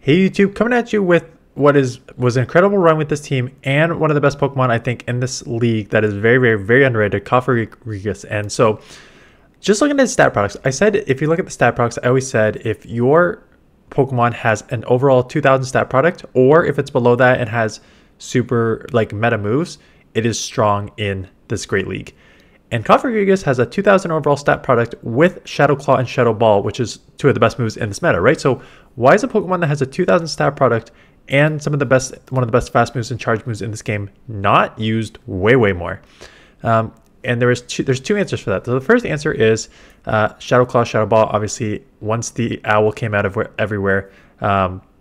Hey YouTube, coming at you with what was an incredible run with this team and one of the best Pokemon I think in this league that is very underrated, Cofagrigus. And so just looking at the stat products, I said if you look at the stat products, I always said if your Pokemon has an overall 2000 stat product, or if it's below that and has super like meta moves, it is strong in this great league. And Cofagrigus has a 2000 overall stat product with Shadow Claw and Shadow Ball, which is two of the best moves in this meta, right? So why is a Pokemon that has a 2000 stat product and one of the best fast moves and charge moves in this game not used way more? And there's two answers for that. So the first answer is Shadow Claw, Shadow Ball. Obviously, once the owl came out of everywhere,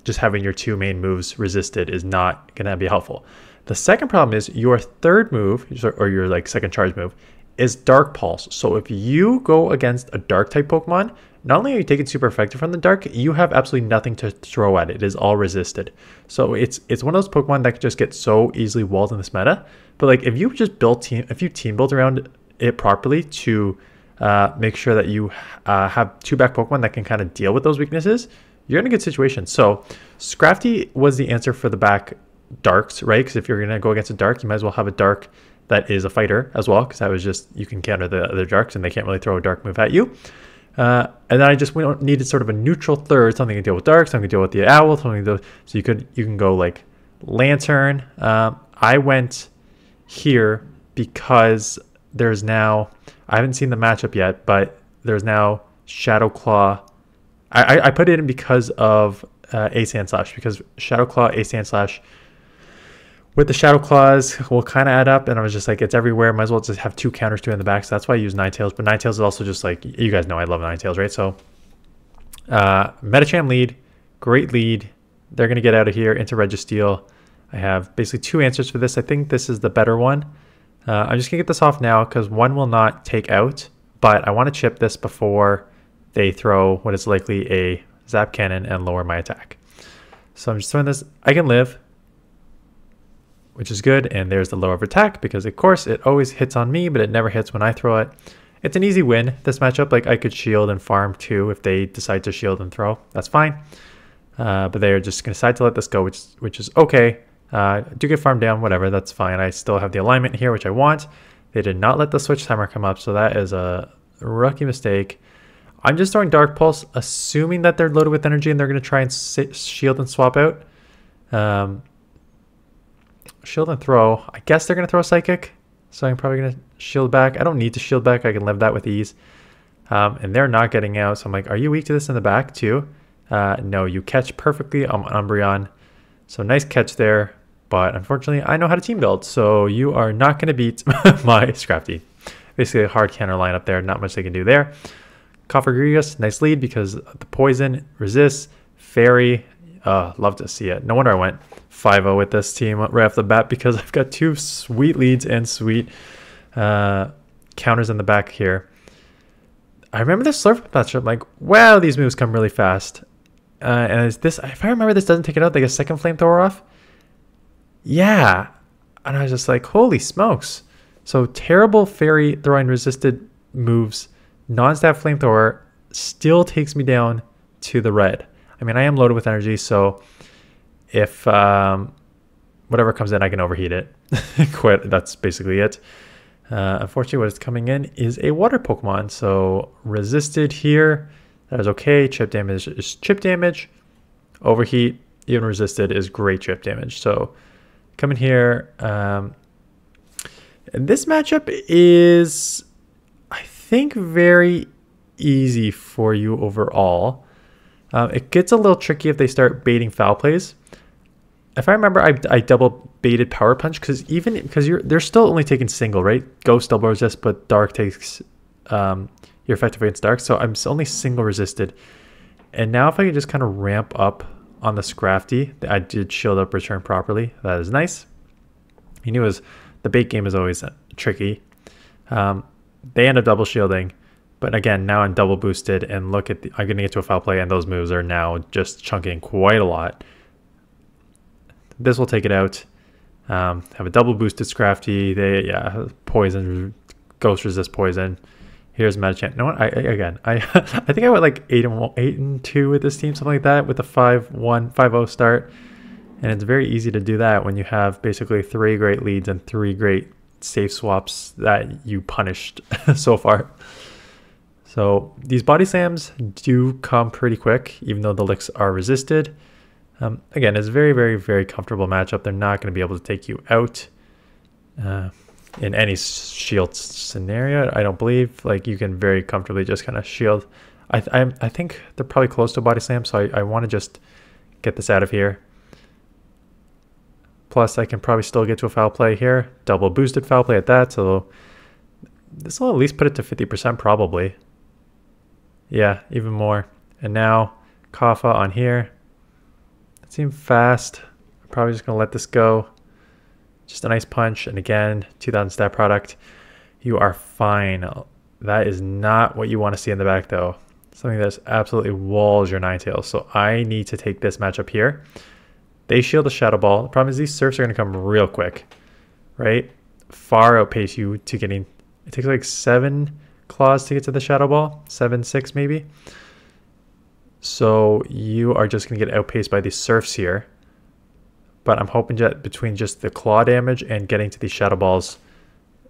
just having your two main moves resisted is not going to be helpful. The second problem is your third move, or your like second charge move, is Dark Pulse. So if you go against a dark type Pokemon, not only are you taking super effective from the dark, you have absolutely nothing to throw at it. It is all resisted. So it's one of those Pokemon that could just get so easily walled in this meta. But like if you just if you team build around it properly to make sure that you have two back Pokemon that can kind of deal with those weaknesses, you're in a good situation. So Scrafty was the answer for the back darks, right? Because if you're going to go against a dark, you might as well have a dark that is a fighter as well, because that was just, you can counter the other darks and they can't really throw a dark move at you. And then we needed sort of a neutral third, something to deal with dark, something to deal with the owl, something to, so you can go like Lantern. I went here because there's now, I haven't seen the matchup yet, but there's now Shadow Claw. I put it in because of a Sandslash, because Shadow Claw, a Sandslash with the Shadow Claws will kind of add up, and I was just like, it's everywhere. Might as well just have two counters to it in the back. So that's why I use Ninetales. But Ninetales is also just like, you guys know I love Ninetales, right? So Metacham lead, great lead. They're going to get out of here into Registeel. I have basically two answers for this. I think this is the better one. I'm just going to get this off now because one will not take out, but I want to chip this before they throw what is likely a Zap Cannon and lower my attack. So I'm just throwing this. I can live, which is good. And there's the lower of attack because of course it always hits on me, but it never hits when I throw it. It's an easy win, this matchup. Like I could shield and farm too if they decide to shield and throw. That's fine. But they're just going to decide to let this go, which is okay. Do get farmed down, whatever, that's fine. I still have the alignment here, which I want. They did not let the switch timer come up, so that is a rookie mistake. I'm just throwing Dark Pulse, assuming that they're loaded with energy and they're going to try and shield and swap out. Shield and throw. I guess they're going to throw Psychic, so I'm probably going to shield back. I don't need to shield back. I can live that with ease. And they're not getting out, so I'm like, are you weak to this in the back too? No, you catch perfectly on Umbreon. So nice catch there, but unfortunately I know how to team build, so you are not going to beat my Scrafty. Basically a hard counter line up there, not much they can do there. Cofagrigus, nice lead because the poison resists. Fairy, love to see it. No wonder I went 5-0 with this team right off the bat because I've got two sweet leads and sweet counters in the back here. I remember this Slurp matchup, like, wow, these moves come really fast. And is this, if I remember, this doesn't take it out, they get a second flamethrower off. Yeah. And I was just like, holy smokes. So terrible fairy throwing resisted moves, non-stat flamethrower still takes me down to the red. I mean, I am loaded with energy, so if whatever comes in, I can overheat it. Quit. That's basically it. Unfortunately, what is coming in is a water Pokemon. So resisted here. That is okay. Chip damage is chip damage. Overheat, even resisted, is great chip damage. So come in here. And this matchup is, I think, very easy for you overall. It gets a little tricky if they start baiting foul plays. If I remember, I double baited Power Punch because they're still only taking single, right? Ghost double resist, but Dark takes you're effective against Dark. So I'm only single resisted. And now if I can just kind of ramp up on the Scrafty, I did shield up return properly. That is nice. He knew the bait game is always tricky. They end up double shielding. But again, now I'm double boosted and look at I'm going to get to a foul play and those moves are now just chunking quite a lot. This will take it out. Have a double boosted Scrafty. Poison, ghost resist poison. Here's Machamp. No one. I I think I went like 8-2 with this team, something like that, with a 5-1, 5-0 start. And it's very easy to do that when you have basically 3 great leads and 3 great safe swaps that you punished so far. So these body slams do come pretty quick, even though the licks are resisted. Again, it's a very, very, very comfortable matchup. They're not going to be able to take you out in any shield scenario, I don't believe. Like, you can very comfortably just kind of shield. I think they're probably close to a body slam, so I want to just get this out of here. Plus, I can probably still get to a foul play here. Double boosted foul play at that, so this will at least put it to 50% probably. Yeah, even more. And now, Kofa on here. It seemed fast. I'm probably just going to let this go. Just a nice punch. And again, 2000 stat product. You are fine. That is not what you want to see in the back, though. Something that absolutely walls your Ninetales. So I need to take this matchup here. They shield the Shadow Ball. The problem is these surfs are going to come real quick, right? Far outpace you to getting... It takes like 7 claws to get to the Shadow Ball. 7, 6 maybe. So you are just going to get outpaced by these surfs here. But I'm hoping that between just the claw damage and getting to these Shadow Balls,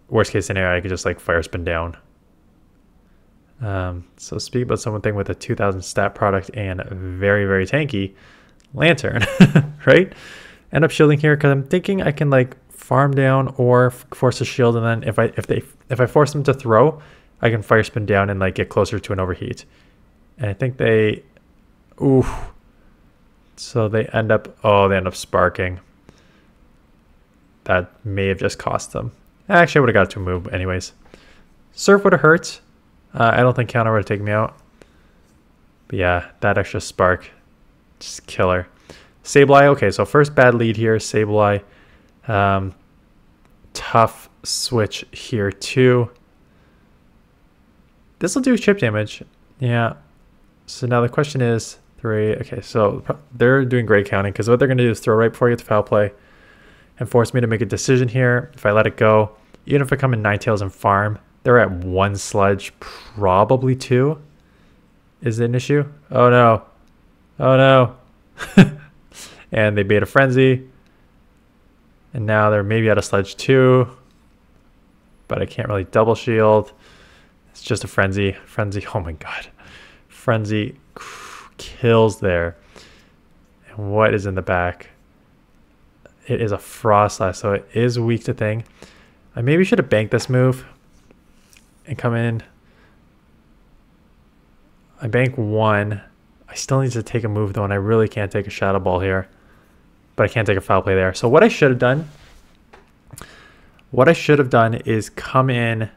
worst case scenario, I could just like fire spin down. So speak about something with a 2000 stat product and very, very tanky Lantern, right? End up shielding here because I'm thinking I can like farm down or force a shield, and then if I force them to throw, I can fire spin down and like get closer to an overheat. And I think they, oof. So they end up, they end up sparking. That may have just cost them. Actually, I would have got to move anyways. Surf would have hurt. I don't think counter would have taken me out. But yeah, that extra spark, just killer. Sableye, okay, so first bad lead here. Sableye, tough switch here too. This will do chip damage. Yeah. So now the question is 3. Okay, so they're doing great counting because what they're going to do is throw right before you get to foul play and force me to make a decision here. If I let it go, even if I come in Ninetales and farm, they're at 1 sludge, probably 2 is an issue. Oh no. Oh no. And they bait a frenzy. And now they're maybe at a sludge 2. But I can't really double shield. It's just a frenzy. Frenzy, oh my god. Frenzy kills there. And what is in the back? It is a frost slash, so it is weak to thing. I maybe should have banked this move and come in. I bank 1. I still need to take a move though, and I really can't take a Shadow Ball here. But I can't take a foul play there. So what I should have done, is come in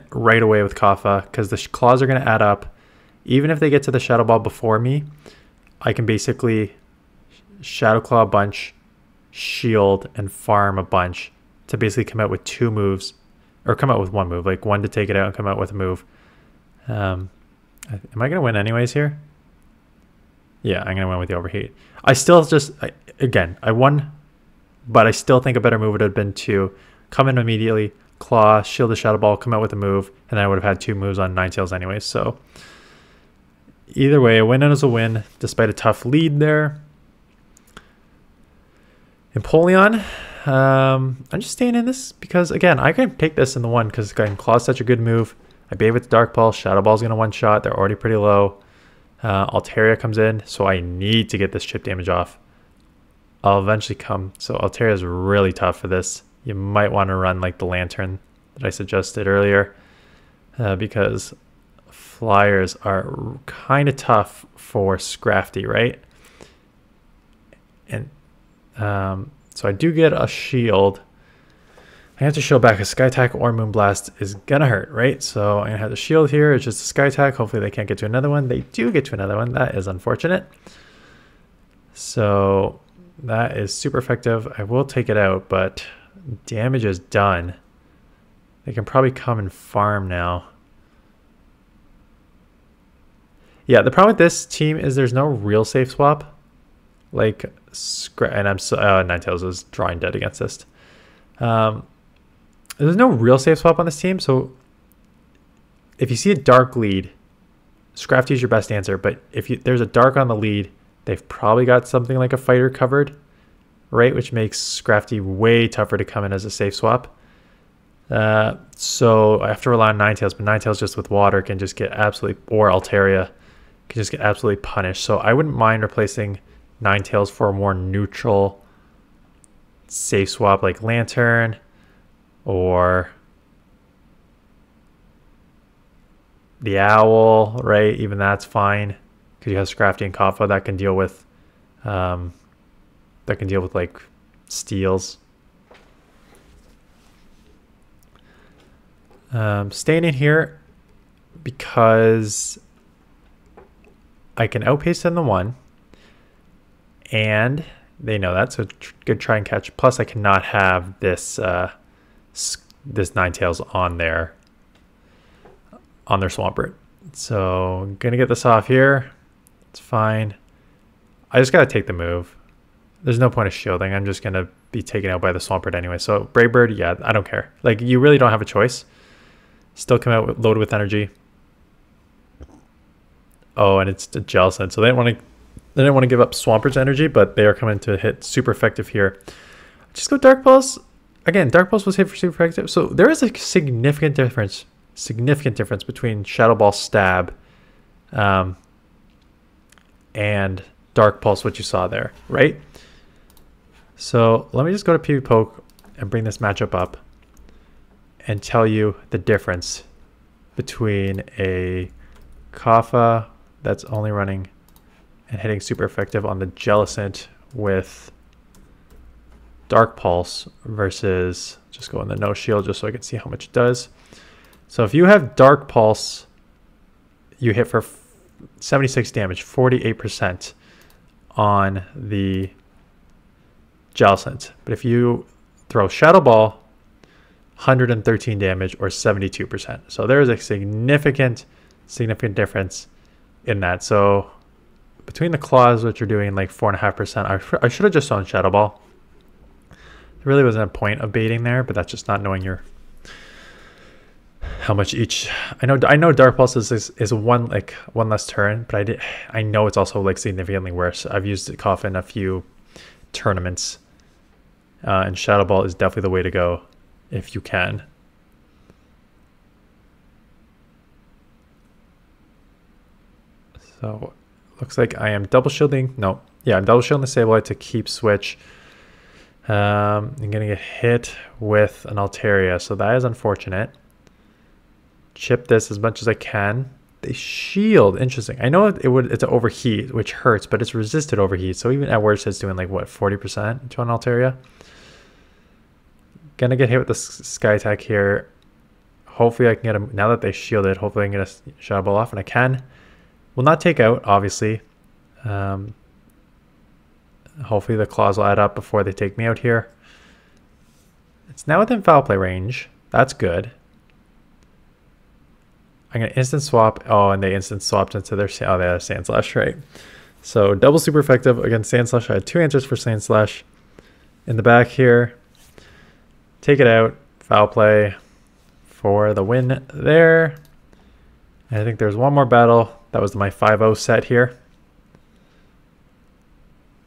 right away with Kofa, because the claws are going to add up. Even if they get to the Shadow Ball before me, I can basically Shadow Claw a bunch, shield, and farm a bunch to basically come out with 2 moves, or come out with 1 move, like 1 to take it out and come out with a move. Am I going to win anyways here? Yeah, I'm going to win with the overheat. I still just, again, I won, but I still think a better move would have been to come in immediately, claw, shield the Shadow Ball, come out with a move, and then I would have had 2 moves on Ninetales anyways. So either way, a win is a win, despite a tough lead there. Empoleon, I'm just staying in this because, again, I can take this in the 1 because Claw's such a good move. I bait with Dark Pulse, Shadow Ball's going to one-shot, they're already pretty low. Altaria comes in, so I need to get this chip damage off. I'll eventually come. So Altaria is really tough for this. You might want to run like the Lantern that I suggested earlier, because flyers are kind of tough for Scrafty, right? And so I do get a shield. I have to shield back. A Sky Attack or Moonblast is gonna hurt, right? So I'm gonna have the shield here. It's just a Sky Attack. Hopefully they can't get to another one. They do get to another one. That is unfortunate. So that is super effective. I will take it out, but damage is done. They can probably come and farm now. Yeah, the problem with this team is there's no real safe swap. Like, and I'm so Ninetales is drawing dead against this. There's no real safe swap on this team, so if you see a dark lead, Scrafty is your best answer. But if there's a dark on the lead, they've probably got something like a fighter covered, right? Which makes Scrafty way tougher to come in as a safe swap. So I have to rely on Ninetales, but Ninetales just with water can just get absolutely, or Altaria can just get absolutely punished. So I wouldn't mind replacing Ninetales for a more neutral safe swap like Lantern or the Owl, right? Even that's fine because you have Scrafty and Kofa that can deal with like steals. Staying in here because I can outpace in the 1 and they know that, so good try and catch. Plus I cannot have this this Ninetales on their Swampert. So I'm gonna get this off here. It's fine. I just gotta take the move. There's no point of shielding. I'm just gonna be taken out by the Swampert anyway. So Brave Bird, yeah, I don't care. Like, you really don't have a choice. Still come out loaded with energy. Oh, and it's a Jellicent. So they didn't want to give up Swampert's energy, but they are coming to hit super effective here. Just go Dark Pulse. Again, Dark Pulse was hit for super effective. So there is a significant difference between Shadow Ball Stab and Dark Pulse, what you saw there, right? So let me just go to pvpoke and bring this matchup up and tell you the difference between a Kofa that's only running and hitting super effective on the Jellicent with Dark Pulse versus, just go in the no shield just so I can see how much it does. So if you have Dark Pulse, you hit for 76 damage, 48% on the Jellicent. But if you throw Shadow Ball, 113 damage or 72%. So there is a significant difference in that. So between the claws, which are doing like 4.5%, I should have just thrown Shadow Ball. There really wasn't a point of baiting there, but that's just not knowing your how much each. I know Dark Pulse is one less turn, but I know it's also like significantly worse. I've used it in a few tournaments, and Shadow Ball is definitely the way to go if you can. So looks like I am double shielding. No, yeah, I'm double shielding the Sableye to keep switch. I'm gonna get hit with an Altaria, so that is unfortunate. Chip this as much as I can. They shield, interesting. I know it's an overheat, which hurts, but it's resisted overheat. So even at worst, it's doing like what, 40% to an Altaria. Gonna get hit with the Sky Attack here. Hopefully I can get him, now that they shielded, hopefully I can get a Shadow Ball off, and I can. Will not take out, obviously. Hopefully the claws will add up before they take me out here. It's now within foul play range. That's good. I'm going to instant swap. Oh, and they instant swapped into their... Oh, they had a Sandslash, right? So double super effective against Sandslash. I had 2 answers for Sandslash. In the back here. Take it out. Foul play for the win there. And I think there's one more battle. That was my 5-0 set here.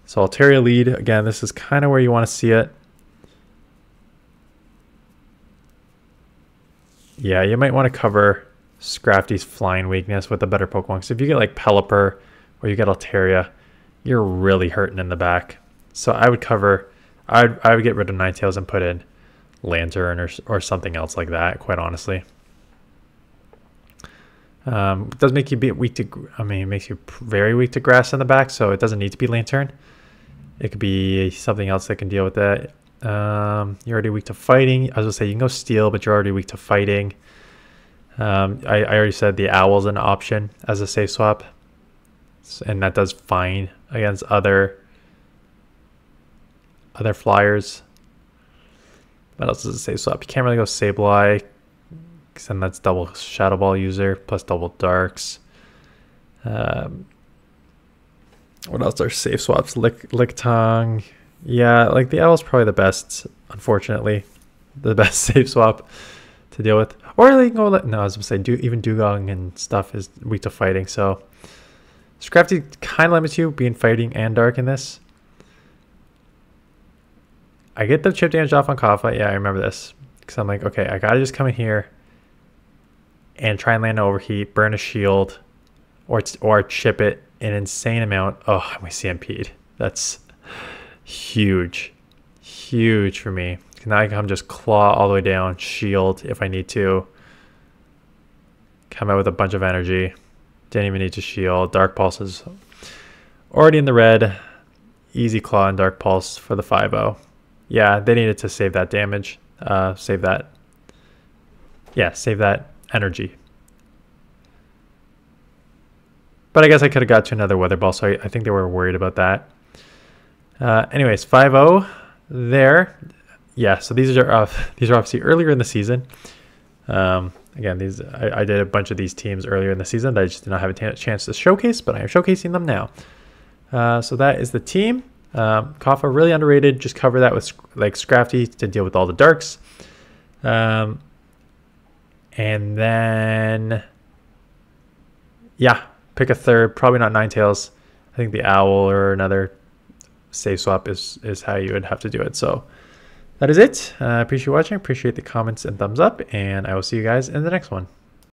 So Altaria lead. Again, this is kind of where you want to see it. Yeah, you might want to cover Scrafty's flying weakness with a better Pokemon. So if you get like Pelipper or you get Altaria, you're really hurting in the back. So I would cover, I would get rid of Ninetales and put in Lantern or something else like that, quite honestly. It does make you be weak to, I mean, it makes you very weak to grass in the back, so it doesn't need to be Lantern. It could be something else that can deal with that. You're already weak to fighting. I was gonna say you can go Steel, but you're already weak to fighting. I already said the Owl's an option as a safe swap, and that does fine against other flyers. What else is a safe swap? You can't really go Sableye, because then that's double Shadow Ball user plus double Darks. What else are safe swaps? Lick Tongue. Yeah, like the Owl's probably the best, unfortunately. the best safe swap to deal with. Or they can go, no, I was going to say, even Dugong and stuff is weak to fighting. So Scrafty kind of limits you being fighting and dark in this. I get the chip damage off on Kofa. Yeah, I remember this. Because I'm like, okay, I got to just come in here and try and land an overheat, burn a shield, or chip it an insane amount. Oh, my CMP'd. That's huge. Huge for me. Now I can come just claw all the way down, shield if I need to. Come out with a bunch of energy. Didn't even need to shield. Dark Pulse is already in the red. Easy claw and Dark Pulse for the 5-0. Yeah, they needed to save that damage. Save that. Yeah, save that energy. But I guess I could have got to another Weather Ball, so I think they were worried about that. Anyways, 5-0 there. Yeah, so these are obviously earlier in the season. Again, I did a bunch of these teams earlier in the season that I just did not have a chance to showcase, but I am showcasing them now. So that is the team. Kofa, really underrated. Just cover that with like Scrafty to deal with all the darks. And then, yeah, pick a third. Probably not Ninetales. I think the Owl or another safe swap is how you would have to do it. So that is it. Appreciate you watching. Appreciate the comments and thumbs up. And I will see you guys in the next one.